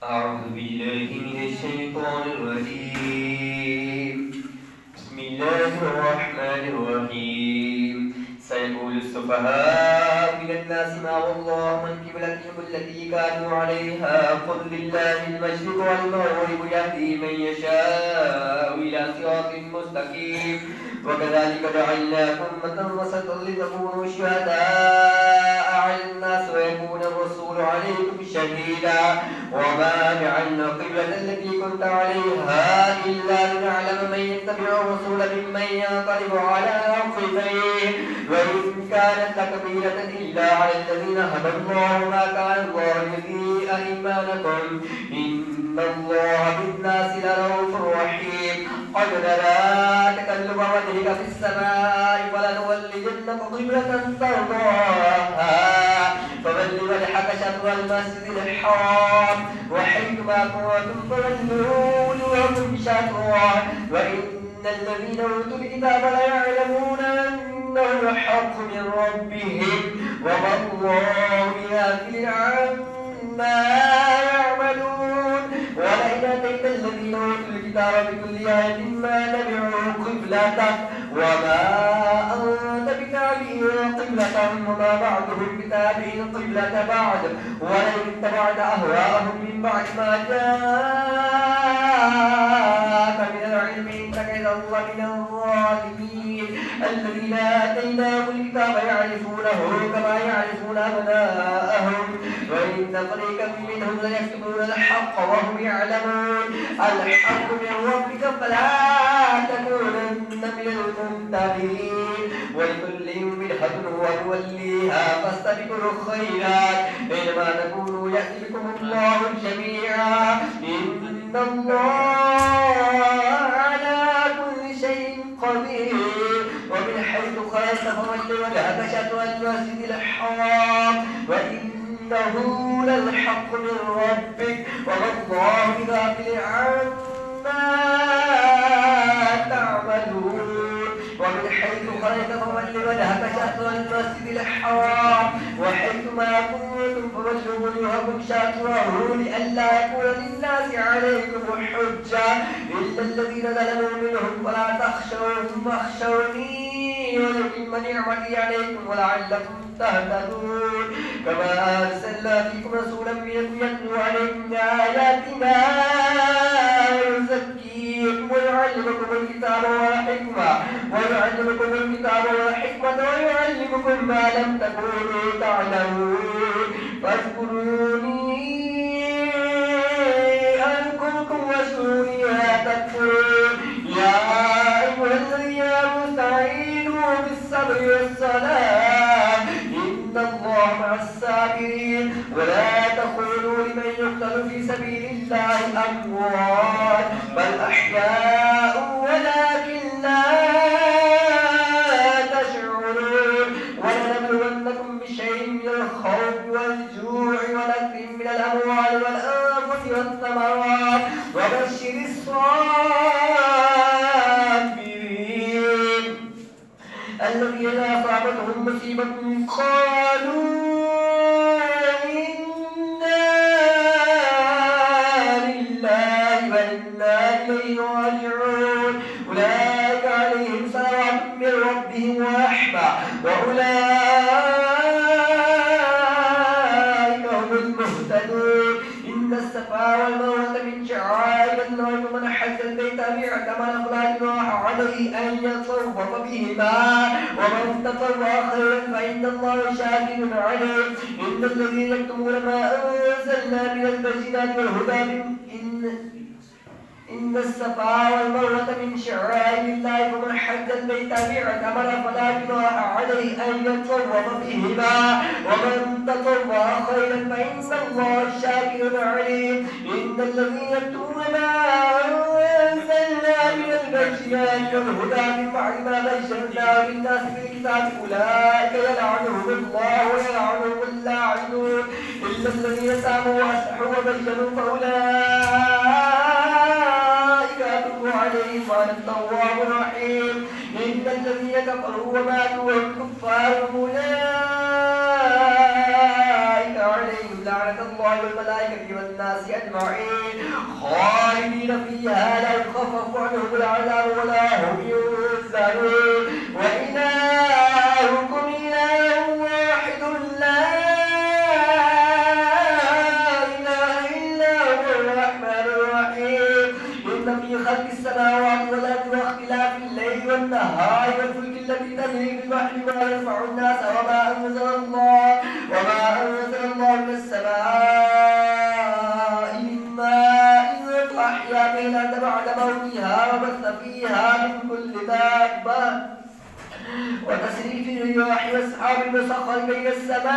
أعوذ بالله من الشيطان الرجيم. بسم الله الرحمن الرحيم. سيقول السفهاء من الناس ما والله عن قبلتهم التي كانوا عليها قل لله المشرق والمغرب يهدي من يشاء إلى صراط مستقيم وكذلك جعلناكم أمة وسطا لتكونوا شهداء على الناس ويكون الرسول عليكم شهيدا وما جعلنا القبلة التي كنت عليها إلا لنعلم من يتبع الرسول ممن ينقلب على عقبيه وإن كانت لكبيرة إلا على الذين هدى الله ما كان الله ليضيع إيمانكم إن الله بالناس لرؤوف رحيم قد نرى تقلب وجهك في السماء فلنولينك قبلة ترضاها فول وجهك شطر المسجد الحرام وحيثما كنتم فولوا وجوهكم شطره وإن الذين أوتوا الكتاب ليعلمون أنه الحق من ربهم وما الله بغافل عما يعملون ولئن آتيت الذين أوتوا الكتاب بكل آية ما تبعوا قبلتك وما أنت بتابع قبلتهم وما بعضهم بتابع قبلة بعد ولئن اتبعت أهواءهم من بعد ما جاءك من العلم إنك إذا من الظالمين الذين آتيناهم الكتاب يعرفونه كما يعرفون أبناءهم وإن فريقا منهم ليكتمون الحق وهم يعلمون الحق من ربك فلا تكونن من الممترين ولكل وجهة ونوليها فاستبقوا الخيرات أينما تكونوا يأتي بكم الله جميعا إن الله على كل شيء قدير ومن حيث خرجت فول وجهك شطر المسجد الحرام وإنه للحق من ربك وما الله بغافل عما تعملون ومن حيث خرجت فول وجهك شطر المسجد الحرام وحيثما كنتم فولوا وجوهكم شطره لئلا يكون للناس عليكم حجة إلا الذين ظلموا منهم فلا تخشوهم واخشوني ولأتم نعمتي عليكم ولعلكم تهتدون كما أرسلنا فيكم رسولا منكم يتلو عليكم آياتنا ويزكيكم ويعلمكم الكتاب والحكمة ويعلمكم ما لم تكونوا تعلمون فاذكروني أذكركم واشكروني ولا تكفرون يا أيها الذين آمنوا استعينوا بالصبر والصلاة إن الله مع الصابرين ولا تقولوا لمن يقتل في سبيل الله أموات بل أحياء ولكن لا تشعرون ولنبلونكم بشيء من الخوف والجوع ونقص من الأموال والأنفس والثمرات وبشر الصابرين الذين أصابتهم مصيبة قالوا إنا لله وإنا إليه راجعون أولئك عليهم صلوات من ربهم ورحمة وأولئك هم المهتدون إن الصفا والمروة من شعائر الله ومن حج البيت باعتمر فلا جناح عليه أن يطوف بهما ومن تطوع خيرا فإن الله شاكر عليم إن الذين يكتمون ما أنزلنا من البينات والهدى إن الصفا والمروة من شعائر الله ومن حج البيت باعتمر فلا جناح عليه أن يطوف بهما ومن تطوع خيرا فإن الله شاكر عليم إن الذين يكتمون ما أنزلنا من البينات والهدى من بعد ما بشرناه للناس في الكتاب أولئك يلعنهم الله ويلعنهم اللاعنون إلا الذين تابوا وأصلحوا وبينوا فأولئك أتوب عليهم وأنا التواب الرحيم إن الذين كفروا وماتوا وهم كفار أولئك عليهم لعنة لعنة الله والملائكة والناس أجمعين خالدين فيها لا يخفف عنهم العذاب ولا هم ينزلون وإلهكم إله واحد لا إله إلا هو الرحمن الرحيم إن في خلق السماوات والأرض واختلاف الليل والنهار والفلك التي تجري في البحر ما ينفع الناس وما أنزل الله من السماء من ماء فأحيا به الأرض بعد موتها وبث فيها من كل دابة وتسريف الرياح والسحاب المسخر بين السماء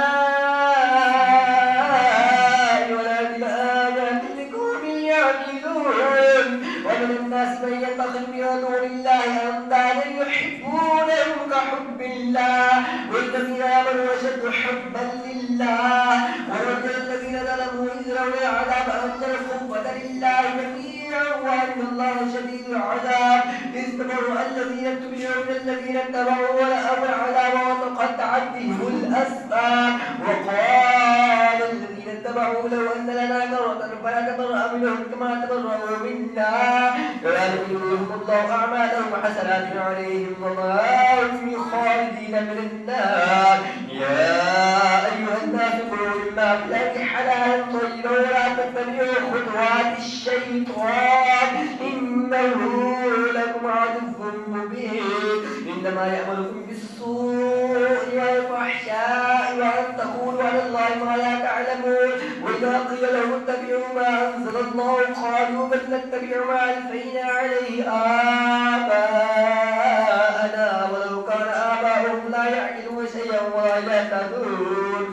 والأرض لآيات لقوم يعقلون ومن الناس من يتخذ من دون الله أندادا يحبونهم كحب الله والذين آمنوا أشد حبا لله ولو الذين ظلموا إذ رأوا العذاب أن القوة لله جميعا وأن الله شديد العذاب إذ تبرأ الذين اتبعوا من الذين اتبعوا ولأوا العذاب وتقطعت بهم الأسباب وقال الذين اتبعوا لو أن لنا كرة فلا تبرأ منهم كما تبرأوا منا كذلك يريهم الله أعمالهم حسنات عليهم وما هم بخالدين من النار يا أيها الناس كلوا مما في الأرض حلالا طيبا ولا تتبعوا خطوات الشيطان إنه لكم عدو مبين إنما يأمركم بالسوء والفحشاء وأن تقولوا على الله ما لا تعلمون وإذا قيل لهم اتبعوا ما أنزل الله قالوا بل نتبع ما ألفينا عليه آباءنا ولو كان آباؤهم لا يعقلون شيئا ولا يهتدون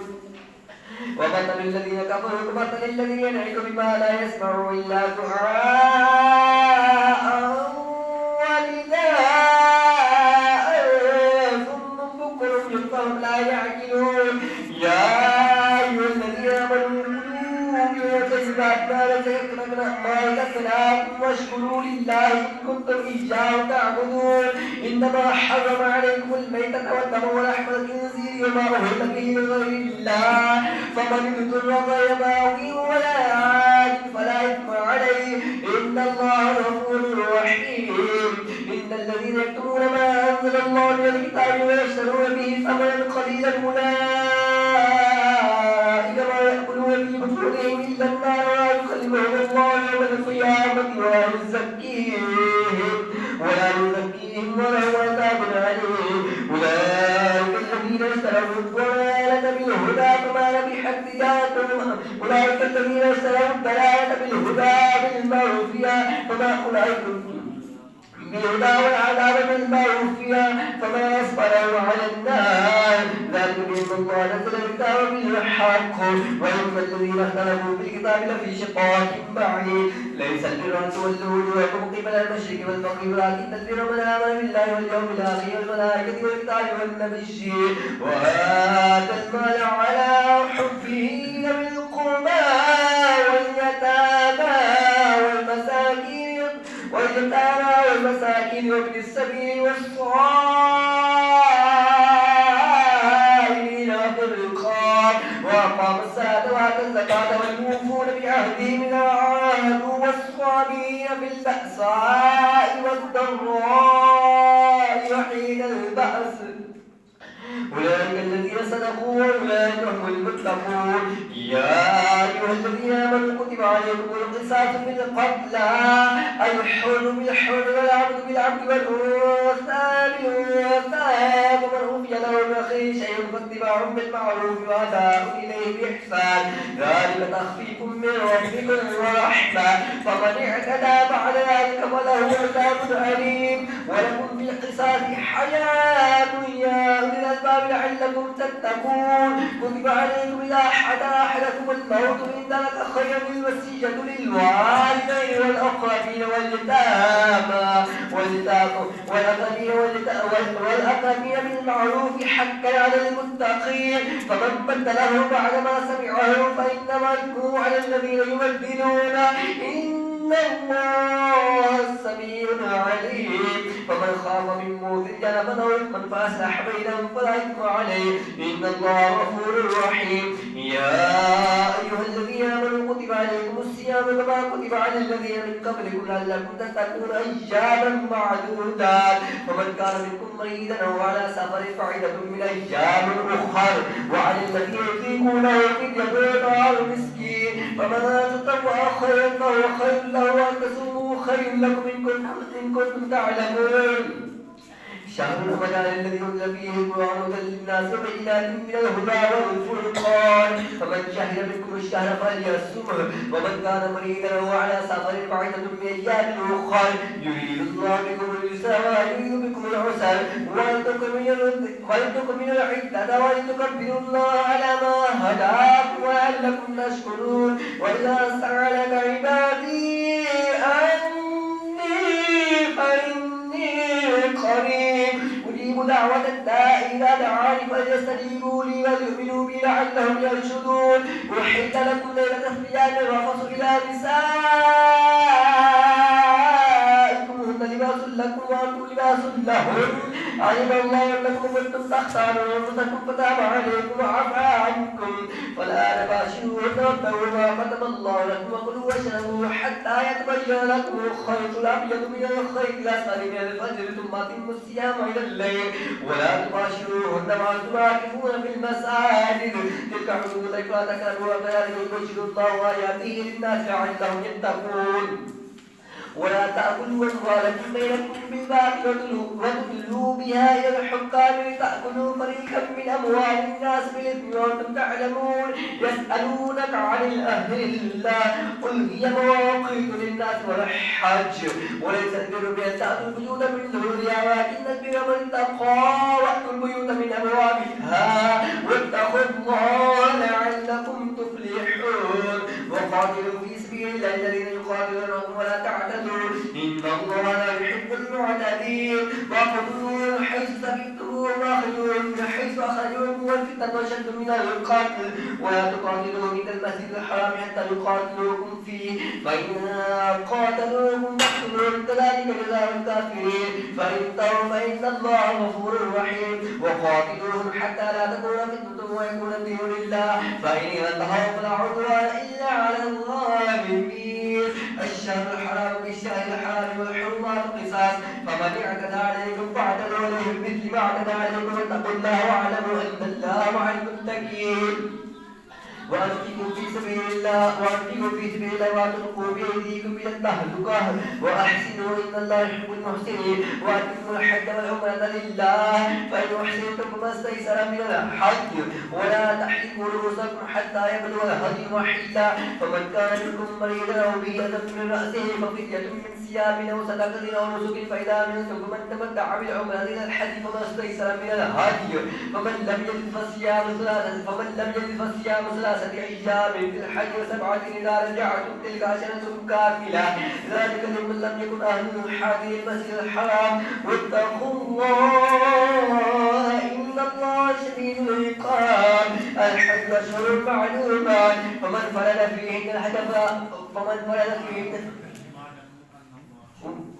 ومثل الذين كفروا كمثل الذي ينعق بما لا يسمع إلا دعاء ونداء ثم بكم فهم لا يعقلون يا أيها الذين آمنوا طيبات ما رزقناكم واشكروا لله إن كنتم إياه تعبدون إنما حرم عليكم الميتة والدم ولحم الخنزير وما أهل به لغير الله فمن اضطر غير باغ ولا عاد فلا إثم عليه إن الله غفور رحيم إن الذين يكتمون ما أنزل الله من الكتاب ويشترون به ثمنا قليلا أولئك ما يأكلون في بطونهم إلا النار ولا يكلمهم الله يوم القيامة ولا يزكيهم ولهم عذاب أليم أولئك الذين اشتروا الضلالة بالهدى فما ربحت تجارتهم أولئك الذين اشتروا الضلالة بالهدى بالمعروفية فما أولئك بالهدى والعذاب بالمعروفية فما يصبروا على النار ذلك بأن الله نزل الكتاب بالحق وإن الذين اختلفوا في الكتاب لفي شقاق بعيد ليس البر أن تولوا وجوهكم قبل المشرق والمغرب ولكن البر من آمن بالله واليوم الآخر والملائكة والكتاب والنبيين وآتى المال على حبه ذوي القربى والمساكين وابن السبيل والصائمين وفي الرقاب وأقام الصلاة وآتى الزكاة والموفون بعهدهم إذا عاهدوا والصابرين في البأساء والضراء وحين البأس أولئك الذين صدقوا وأولئك هم المتقون يا أيها الذين آمنوا كتب عليكم القصاص في القتلى الحر بالحر والعبد بالعبد والأنثى بالأنثى فمن أوفي له من أخيه شيء فاتباع بالمعروف وأداء إليه بإحسان ذلك تخفيف من ربكم ورحمة فمن اعتدى بعد ذلك فله عذاب أليم ولكم في القصاص حياة يا أولي الألباب لعلكم تتقون كتب عليكم إذا حضر أحدكم الموت إن ترك خيرا الوصية للوالدين والأقربين والأقربين بالمعروف حقا على المتقين فمن بدله بعد ما سمعه فإنما يكون على الذين يبدلون إن الله سميع عليم فمن خاف من موت جنفا أو إثما فأصلح بينهم فلا إثم عليه إن الله غفور رحيم يا أيها الذين آمنوا كتب عليكم الصيام كما كتب على الذين من قبلكم لعلكم تتقون أياما معدودات فمن كان منكم مريضا أو على سفر فعدة من أيام أخر وعلى الذين يطيقونه فدية طعام مسكين فمن تطوع خيرا فهو خير له وأن تصوموا خير لكم إن كنتم تعلمون شهر رمضان الذي أنزل فيه القرآن هدى للناس وبينات من الهدى والفرقان فمن شهد منكم الشهر فليصمه ومن كان مريضا أو على سفر فعدة من أيام أخر يريد الله بكم اليسر ولا يريد بكم العسر ولتكملوا العدة ولتكبروا الله على ما هداكم ولعلكم تشكرون وإذا سألك عبادي فإني قريب أجيب دعوة الداء إذا دعاني فليستجيبوا لي وليؤمنوا بي لعلهم يرشدون أحل لكم ليلة الصيام الرفث إلى نسائكم هن لباس لكم وأنتم لباس لهن علم الله أنكم كنتم تختارون أنفسكم فتاب عليكم وعفى عنكم فالآن باشروهن وابتغوا ما كتب الله لكم وكلوا واشربوا حتى يتبين لكم الخيط الأبيض من الخيط الأسود من الفجر ثم أتموا الصيام إلى الليل ولا تباشروهن وأنتم عاكفون في المساجد تلك حدود الله فلا تقربوها كذلك يبين الله آياته للناس لعلهم يتقون ولا تأكلوا أموالكم بينكم بالباطل وتدلوا بها إلى الحكام لتأكلوا فريقا من أموال الناس بالإثم وأنتم تعلمون يسألونك عن الأهلة قل هي مواقيت للناس والحج وليس البر بأن تأتوا البيوت من ظهورها ولكن البر من اتقى وأتوا البيوت من أبوابها واتقوا الله لعلكم تفلحون وقاتلوا في سبيل الله الذين يقاتلونكم ولا تعتدوا إن الله لا يحب المعتدين وخذوهم حيث سبقتموهم وأخرجوهم من حيث أخرجوكم والفتنة أشد من القتل ولا تقاتلوهم عند المسجد الحرام حتى يقاتلوكم فيه فإن قاتلوكم فاقتلوهم كذلك جزاء الكافرين فإن انتهوا فإن الله غفور رحيم وقاتلوهم حتى لا تكون فتنة ويكون الدين لله فإن انتهوا فلا عدوان إلا على الظالمين الشهر الحرام بالشهر الحرام والحرمات قصاص فمن اعتدى عليكم فاعتدوا عليه بمثل ما اعتدى عليكم واتقوا الله واعلموا أن الله مع المتقين وأنفقوا في سبيل الله ولا تلقوا بأيديكم إلى التهلكة وأحسنوا إن الله يحب المحسنين وأتموا الحج والعمرة لله فإن أحسنتم فما استيسر من الحج ولا تحلقوا رؤوسكم حتى يبلغ الهدي محلا فمن كان منكم مريضا أو به أذى من رأسه ففدية من صيام أو صدقة أو نسك فإذا أمنتم فمن تمتع بالعمرة إلى الحج فما استيسر من الهدي فمن لم يجد فصيام ثلاثة أيام في الحج وسبعة إذا رجعتم تلك عشرة كاملة ذلك لمن لم يكن أهله حاضر المسجد الحرام واتقوا الله إن الله شديد العقاب الحج أشهر معلومات فمن فرد فيهن الحج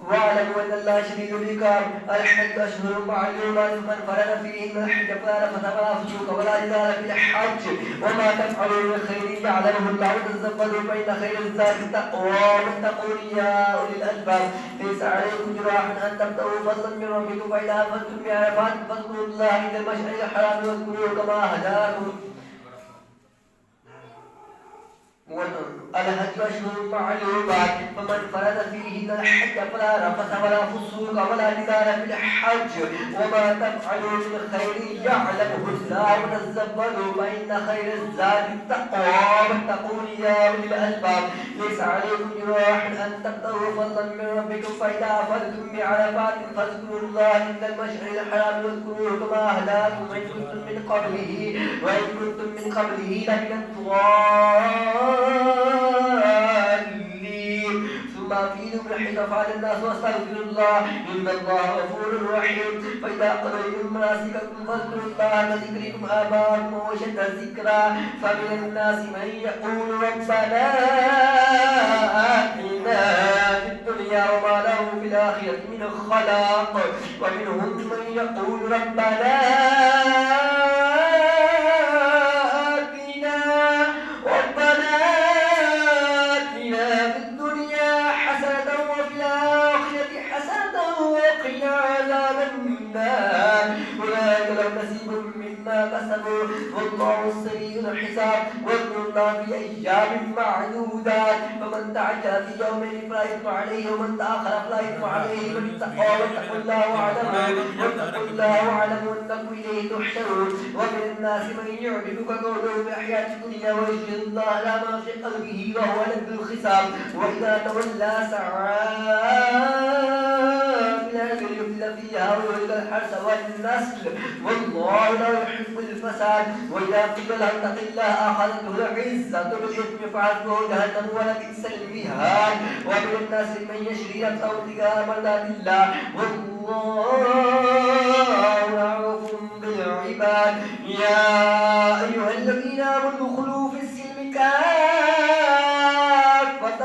واعلموا أن الله شديد العقاب الحج أشهر معلومات فمن فرد فيهن الحج فلا رفث ولا فسوق ولا جدال في الحج وما تفعلوا من خير يعلمه الله وتزودوا فإن خير الزاد التقوى واتقون يا أولي الألباب ليس عليكم جراح أن تبتغوا فضلا من ربكم فإذا أفضتم بعرفات فاذكروا الله عند المشعر الحرام واذكروه كما هداكم الحج أشهر معلومات فمن فرد فيهن الحج فلا رفث ولا فسوق ولا جدال في الحج وما تفعلوا من خير يعلمه الله وتزودوا فإن خير الزاد التقوى واتقون يا أولي الألباب ليس عليكم جراح أن تبتغوا فضلا من ربكم فإذا أفضتم بعرفات فاذكروا الله عند المشعر الحرام واذكروه كما هداكم وإن كنتم من قبله لمن الضالين ثم أفيدوا من حيث أفعل الناس واستغفروا الله إن الله غفور رحيم فإذا قضيتم مناسككم فاذكروا الله كذكركم آباءكم وأشد ذكرا فمن الناس من يقول ربنا آتنا الطلاق ومنهم من يقول ربنا والله السريع الحساب واذكر الله في ايام معدودات فمن تعجل في يومين فلا اثم عليه ومن تاخر فلا اثم عليه من اتقى واتقوا الله واعلموا انكم اليه تحشرون ومن الناس من يعجبك قوله في الحياه الدنيا ويشهد الله على ما في قلبه وهو لذ الخصام واذا تولى سعى فيها ويريد الحرث والنسل والله لا يحب الفساد واذا قيل له اتق الله اخذته العزه بالاثم فحسبه جهنم ولبئس المهاد ومن الناس من يشري نفسه ابتغاء مرضات الله والله رؤوف بالعباد يا ايها الذين امنوا ادخلوا في السلم كافه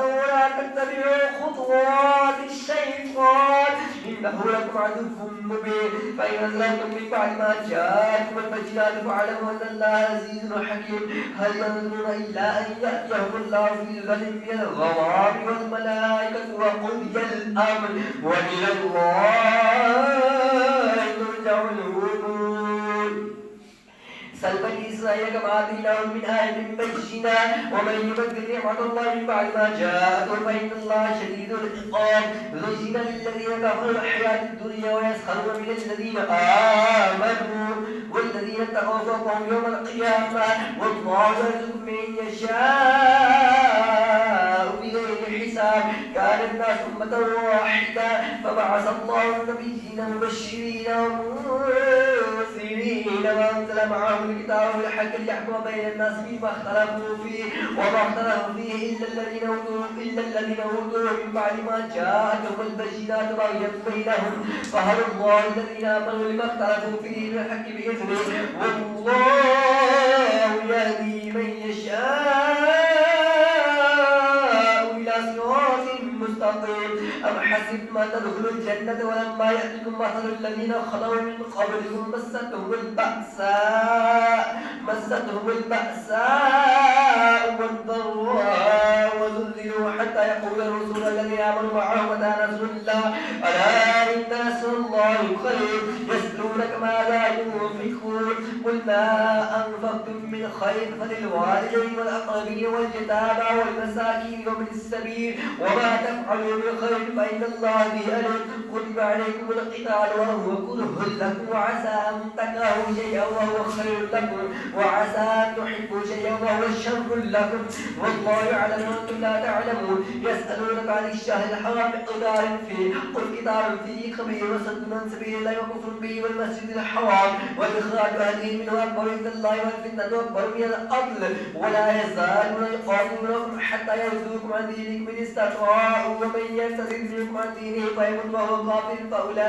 ولا تتبعوا خطوات الشيطان إنه لكم عدو مبين فإن أزلمتم من بعد ما جاءتكم البينات فاعلموا أن الله عزيز حكيم هل ينظرون إلا أن يأتيهم الله في ظل من الغمام والملائكة وقضي الأمر وإلى الله ترجع الأمور سل بني إسرائيل كما آتيناهم من آية بينة ومن يبدل نعمة الله من بعد ما جاءته فإن الله شديد العقاب زين للذين كفروا الحياة الدنيا ويسخرون من الذين آمنوا والذين اتقوا فوقهم يوم القيامة والله يرزق من يشاء بغير حساب كان الناس أمة واحدة فبعث الله النبيين مبشرين ومنذرين وأنزل معهم الكتاب بالحق ليحكم بين الناس فيما اختلفوا فيه وما اختلفوا فيه إلا الذين أوتوه من بعد ما جاءتهم البينات بغيا بينهم فهدى الله الذين آمنوا لما اختلفوا فيه من الحق بإذنه والله يهدي من يشاء إلى صراط مستقيم أم حسبتم أن تدخلوا الجنة ولما يأتكم مثل الذين خلوا من قبلكم مستهم البأساء والضراء وزلزلوا حتى يقول الرسول الذين آمنوا معه متى نصر الله ألا إن نصر الله قريب يسألونك ماذا ينفقون قل ما أنفقتم من خير فللوالدين والأقربين واليتامى والمساكين وابن السبيل وما تفعلوا من خير فإن الله به عليم كتب عليكم القتال وهو كره لكم وعسى أن تكرهوا شيئا وهو خير لكم وعسى أن تحبوا شيئا وهو شر لكم والله يعلم وأنتم لا تعلمون يسألونك عن الشهر الحرام قتال فيه قل قتال فيه كبير وصد عن سبيل الله وكفر به والمسجد الحرام وإخراج أهله منه أكبر عند الله والفتنة أكبر من القتل ولا يزالون يقاتلونكم حتى يردوكم عن دينكم إن استطاعوا ومن يرتد منكم عن دينه فيمت وهو كافر فأولئك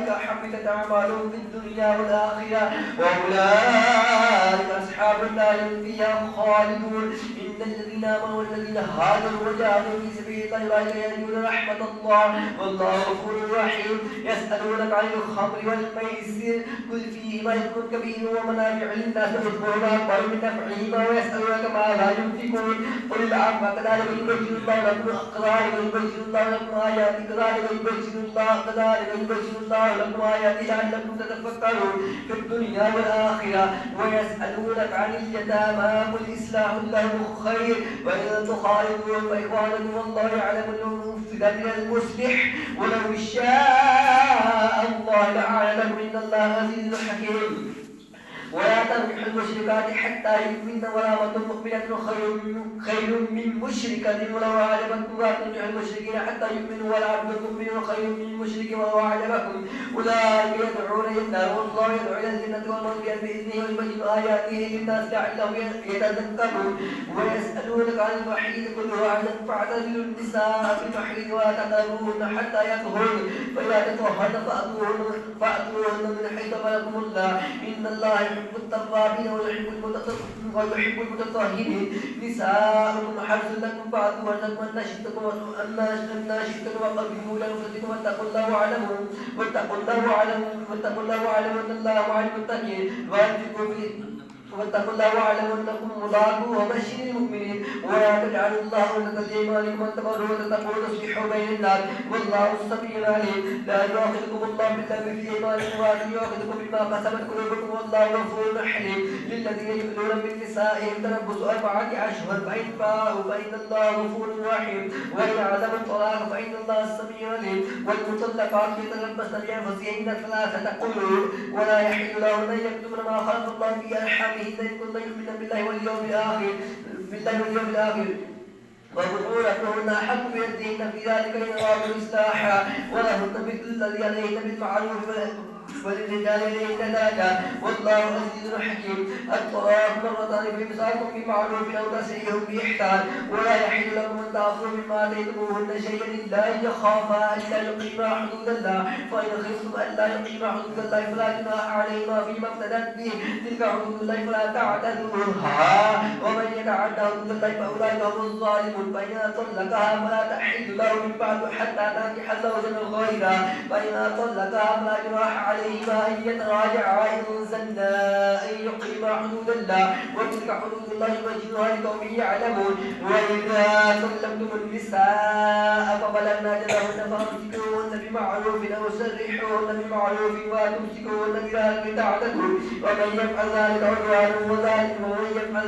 حبطت أعمالهم في الدنيا والآخرة وأولئك أصحاب النار هم فيها خالدون إن الذين آمنوا والذين هاجروا وجاهدوا في سبيل الله أولئك يرجون رحمة الله والله غفور رحيم يسألونك عن الخمر والميسر قل فيهما إثم كبير ومنافع للناس وإثمهما أكبر من نفعهما ويسألونك ماذا ينفقون قل العفو كذلك يبين الله لكم آياته كذلك يبين الله لكم آياته لعلكم تتفكرون في الدنيا والآخرة ويسألونك عن اليتامى قل إصلاح لهم خير وإن تخالفون فإخوانكم والله يعلم المفسد من المصلح ولو شاء الله لأعلمكم إن الله عزيز حكيم ولا تنكحوا المشركات حتى يؤمن ولا مؤمنة خير من مشركة ولو أعجبتكم ولا تنكحوا المشركين حتى يؤمنوا ولا عبد مؤمن خير من مشرك ولو أعجبكم أولئك يدعون إلى النار والله يدعو إلى الجنة والمغفرة بإذنه ويبين آياته للناس لعلهم يتذكرون ويسألونك عن المحيض قل هو أذى فاعتزلوا النساء في المحيض ولا تقربوهن حتى يطهرن فإذا تطهرن فأتوهن من حيث أمركم الله إن الله يحب التوابين ويحب المتطهرين. نساؤكم حرث لكم فأتوا حرثكم أن شئتم وقدموا لأنفسكم واتقوا الله واعلموا أن الله مع المتقين. واتقوا الله واعلموا انكم ملاقوه وبشر المؤمنين. ولا تجعلوا الله عرضة لايمانكم ان تبروا وتتقوا وتصلحوا بين الناس والله سميع عليم. لا يؤاخذكم الله باللغو في ايمانكم ولكن يؤاخذكم بما كسبت قلوبكم والله غفور حليم. للذين يؤمنون من نسائهم تربص 4 أشهر فإن فاءوا فإن الله غفور رحيم. وإن عزموا الطلاق فإن الله سميع عليم. والمطلقات يتربصن بأنفسهن 3 قروء ولا يحل لهن أن يكتمن ما خلق الله في أرحامهن إن كنتن يؤمنن بالله واليوم الآخر وبطولتهن أحق بيدهن في ذلك إن أرادوا إصلاحا ولهن مثل الذي عليهن بالمعروف وللرجال عليهن درجة والله عزيز حكيم. الطلاق مرتان فإمساكم بمعروف أو تسريح بإحسان. ولا يحل لكم أن تأخذوا مما آتيتموهن شيئا إلا أن يخافا ألا يقيما حدود الله فإن خفتم ألا يقيما حدود الله فلا جناح عليهما فيما افتدت به تلك حدود الله فلا تعتدوها ومن يتعد حدود الله فأولئك هم الظالمون. فإن طلقها فلا تحل له من بعد حتى تنكح زوجا غيره فإن طلقها فلا جناح عليهما أن يتراجعا إن ظنا أن يقيما حدود الله وتلك حدود الله يبينها لقوم يعلمون. وإذا طلقتم النساء فبلغن أجلهن فأمسكوهن بمعروف أو سرحوهن بمعروف ولا تمسكوهن بذلك تعتدوا ومن يفعل ذلك عدوانا ومن يفعل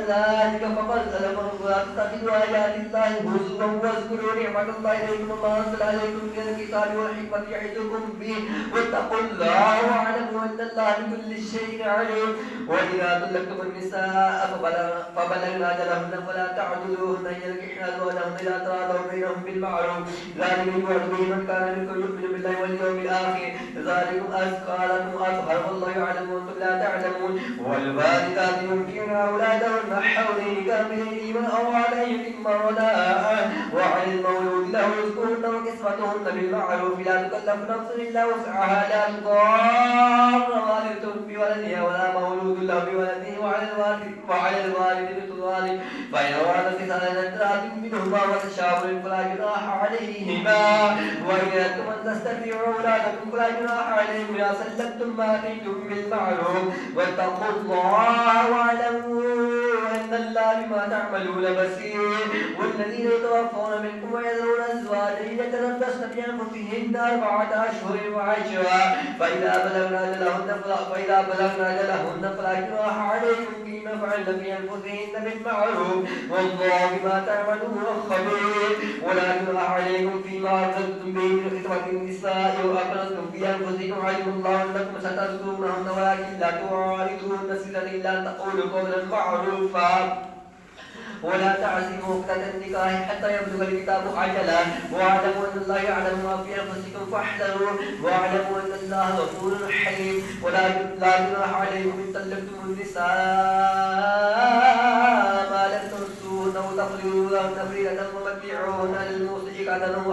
ذلك فقد ظلم. ولا تتخذوا آيات الله هزوا واذكروا نعمة الله عليكم وما أنزل عليكم من الكتاب والحكمة يعظكم به واتقوا الله واعلموا أن الله بكل شيء عليم. وإذا طلقتم النساء فبلغن أجلهن فلا تعضلوهن أن ينكحن أزواجهن إذا تراضوا بينهم بالمعروف ذلك يوعظ به من كان منكم يؤمن بالله واليوم الآخر ذلكم أزكى لكم وأطهر والله يعلم وأنتم لا تعلمون. والوالدات يمكن أولادهن حولين كاملين أو على يتم الرداء وعلى المولود له رزقهن وكسوتهن بالمعروف لا تكلف نفس إلا وسعها لا تضار والدة بولدها ولا مولود له بولده وعلى الوالد مثل ذلك فإن أراد فصالا عن تراض منهما وتشاور فلا جناح عليهما. وإن أردتم أن تسترضعوا أولادكم فلا جناح عليهم إذا سلمتم ما آتيتم بالمعروف واتقوا الله واعلموا أن الله بما تعملون بصير. والذين يتوفون منكم ويذرون أزواجا يتربصن بأنفسهن 4 أشهر وعشرا فإذا بلغن أجلهن فلا جناح عليكم فيما فعلن في أنفسهن بالمعروف والله بما تعملون خبير. ولا جناح عليكم فيما أخذتم به من خطبة النساء وأقررتم في أنفسكم علم الله أنكم ستذكرونهن ولكن لا تواعدوهن سرا إلا أن تقولوا قولا معروفا. ولا تعزموا عقدة النكاح حتى يبلغ الكتاب أجله واعلموا أن الله يعلم ما في أنفسكم فاحذروا واعلموا أن الله غفور حليم. ولا جناح عليكم إن طلقتم النساء ما لم تمسوهن وتفرضوا لهن فريضة ومتعوهن على الموسع قدره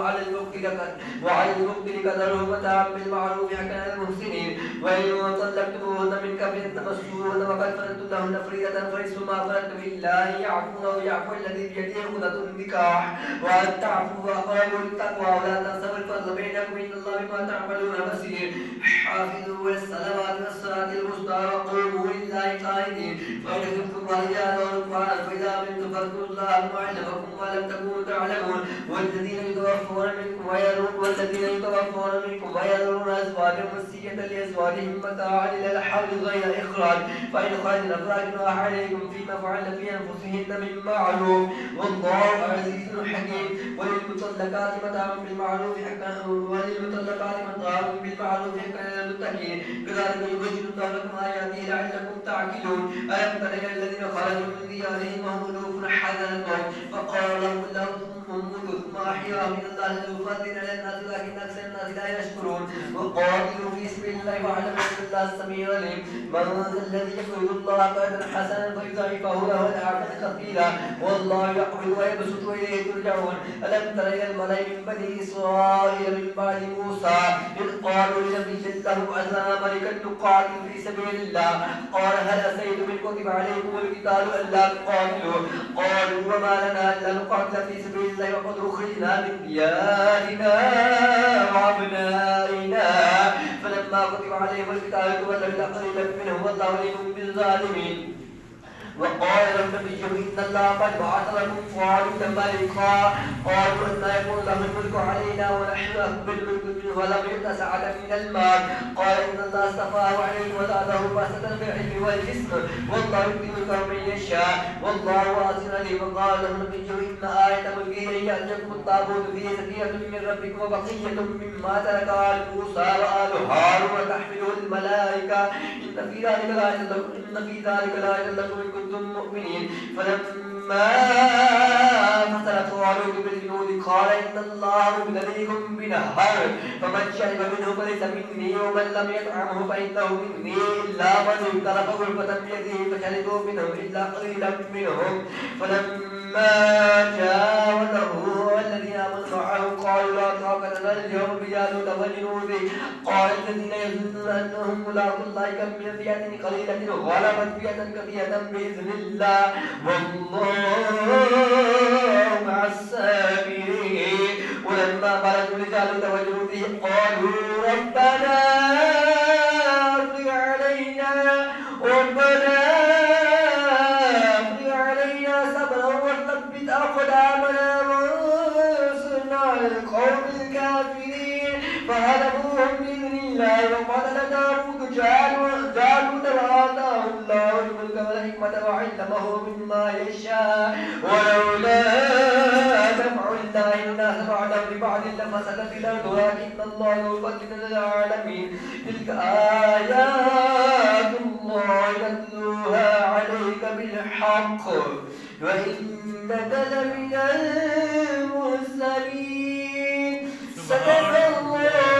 وعلى المقتل قدره متاعا بالمعروف حقا على المحسنين. وإن طلقتموهن من قبل أن تمسوهن وقد فرضتم لهن فريضة فنصف ما فرضتم إلا أن يعفون أو يعفو الذي بيده عقدة النكاح وأن تعفوا أقرب للتقوى ولا تنسوا الفضل بينكم إن الله بما تعملون بصير. حافظوا على الصلوات والصلاة الوسطى وقوموا لله قائمين. فإن خفتم رجالا وركبانا فإذا أمنتم فاذكروا الله كما علمكم ولم تكونوا تعلمون. والذين يتوفون منكم ويذرون أزواجا وصية لأزواجهم متاعا إلى الحول غير إخراج فإن خرجن فلا جناح عليكم فيما فعلن في أنفسهن بالمعروف والله عزيز حكيم. وللمطلقات متاع بالمعروف حقا على المتقين كذلك يبين الله لكم آياته لعلكم تعقلون. ألم تر إلى الذين خرجوا من ديارهم وهم ألوف حذر الموت فقال لهم الله موتوا ثم أحياهم إن الله ليفضل على الناس ولكن أكثر الناس لا يشكرون وقاتلوا في سبيل الله واعلموا أن الله السميع العليم من ذا الذي يقرض الله قرضا حسنا فيضاعفه له أضعافا كثيرا والله يقبض ويبسط وإليه ترجعون ألم تر إلى الملأ من بني إسرائيل من بعد موسى إذ قالوا لنبي له أتنا ملكا نقاتل في سبيل الله قال هل أسيتم إن كتب عليكم القتال ألا تقاتلوا قالوا وما لنا ألا نقاتل في سبيل الله وقد أخرجنا من ديارنا وأبنائنا فلما كتب عليهم القتال تولوا إلا قليلا منهم والله عليم بالظالمين وقال النبي إن الله قد بعث لكم طالوت ملكا قالوا أن يكون له الملك علينا ونحن بالملك منه ولم يؤت سعة من المال قال إن الله اصطفاه عليكم وزاده بسطة في العلم والجسم والله يؤتي ملكه من يشاء والله واسع عليم وقال له النبي إن آية ملكه أن يأتيكم الطاغوت فيه سكينة من ربكم وبقية مما ترك آل موسى وآل هارون تحمله الملائكة إن في ذلك لآية لكم إن كنتم مؤمنين فلما فصل طالوت بالجنود قال إن الله مبتليكم بنهر فمن شرب منه فليس مني ومن لم يطعمه فإنه مني إلا من اغترف غرفة بيده فشربوا منه إلا قليلا منهم فلما جاوزه والذين آمنوا معه قالوا لا طاقة لنا اليوم بجالوت وجنوده قال الذين يظنون أنهم ملاقو الله كم من فئة قليلة غلبت فئة كثيرة بإذن الله والله مع الصابرين ولما برزوا لجالوت وجنوده قالوا ربنا أفرغ علينا صبرا وثبت أقدامنا وانصرنا على القوم الكافرين فهزموهم بإذن الله وقتل داود جالوت وآتاه الله الملك والحكمة وعلمه مما يشاء ولولا دفع الله الناس بعضهم ببعض لفسدت الأرض ولكن الله ذو فضل على العالمين تلك آيات الله نتلوها عليك بالحق وإنك لمن المرسلين صدق الله